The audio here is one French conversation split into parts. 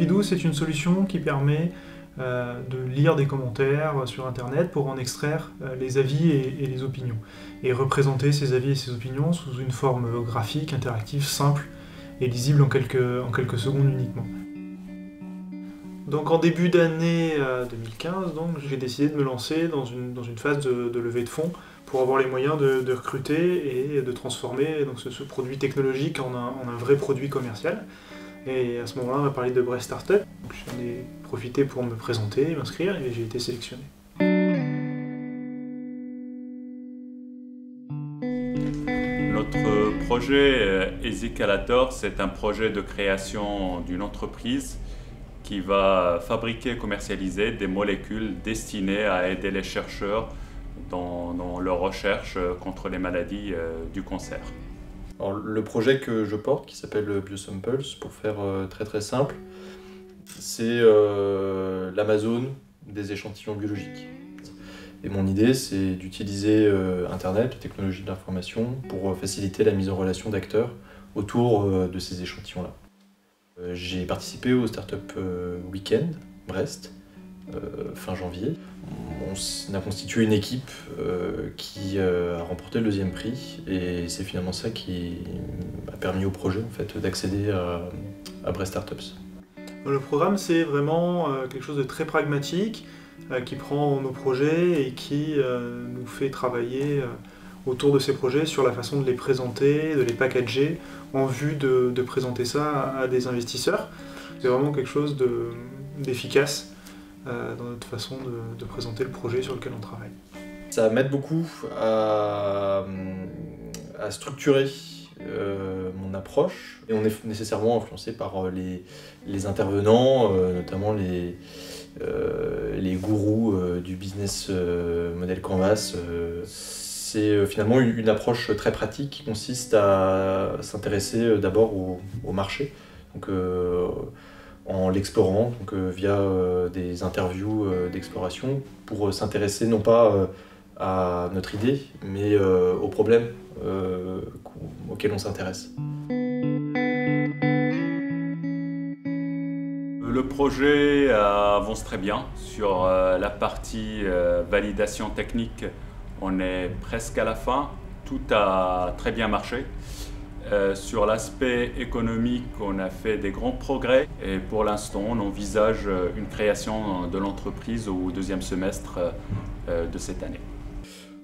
Skipidoo, c'est une solution qui permet de lire des commentaires sur Internet pour en extraire les avis et les opinions, et représenter ces avis et ces opinions sous une forme graphique, interactive, simple et lisible en quelques secondes uniquement. Donc en début d'année 2015, j'ai décidé de me lancer dans une phase de levée de fonds pour avoir les moyens de recruter et de transformer donc, ce produit technologique en un vrai produit commercial. Et à ce moment-là, on m'a parlé de Brest Startup. J'en ai profité pour me présenter, m'inscrire, et j'ai été sélectionné. Notre projet Ezicalator, c'est un projet de création d'une entreprise qui va fabriquer et commercialiser des molécules destinées à aider les chercheurs dans leur recherche contre les maladies du cancer. Alors, le projet que je porte, qui s'appelle Biosamples, pour faire très simple, c'est l'Amazon des échantillons biologiques. Et mon idée, c'est d'utiliser Internet, la technologie de l'information, pour faciliter la mise en relation d'acteurs autour de ces échantillons-là. J'ai participé au Startup Weekend Brest, fin janvier. On a constitué une équipe qui a remporté le 2e prix, et c'est finalement ça qui a permis au projet en fait, d'accéder à Brest Startups. Le programme, c'est vraiment quelque chose de très pragmatique qui prend nos projets et qui nous fait travailler autour de ces projets sur la façon de les présenter, de les packager en vue de présenter ça à des investisseurs. C'est vraiment quelque chose d'efficace dans notre façon de présenter le projet sur lequel on travaille. Ça m'aide beaucoup à structurer mon approche, et on est nécessairement influencé par les intervenants, notamment les gourous du business model Canvas. C'est finalement une approche très pratique qui consiste à s'intéresser d'abord au marché, donc, en l'explorant via des interviews d'exploration, pour s'intéresser non pas à notre idée, mais aux problèmes auxquels on s'intéresse. Le projet avance très bien. Sur la partie validation technique, on est presque à la fin. Tout a très bien marché. Sur l'aspect économique, on a fait des grands progrès, et pour l'instant, on envisage une création de l'entreprise au 2e semestre de cette année.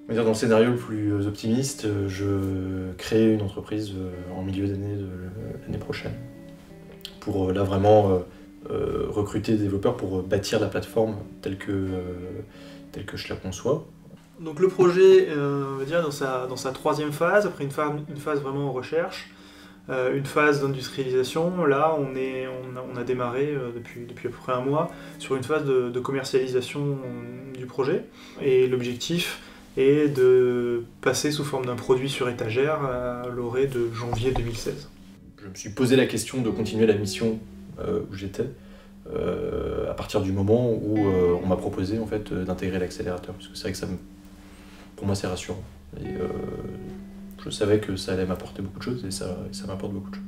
Dans le scénario le plus optimiste, je crée une entreprise en milieu d'année de l'année prochaine, pour là vraiment recruter des développeurs pour bâtir la plateforme telle que je la conçois. Donc le projet, on va dire, dans sa 3e phase, après une phase vraiment en recherche, une phase d'industrialisation. Là, on a démarré depuis à peu près un mois sur une phase de commercialisation du projet. Et l'objectif est de passer sous forme d'un produit sur étagère à l'orée de janvier 2016. Je me suis posé la question de continuer la mission où j'étais, à partir du moment où on m'a proposé en fait, d'intégrer l'accélérateur. Parce que c'est vrai que pour moi c'est rassurant. Et je savais que ça allait m'apporter beaucoup de choses, et ça m'apporte beaucoup de choses.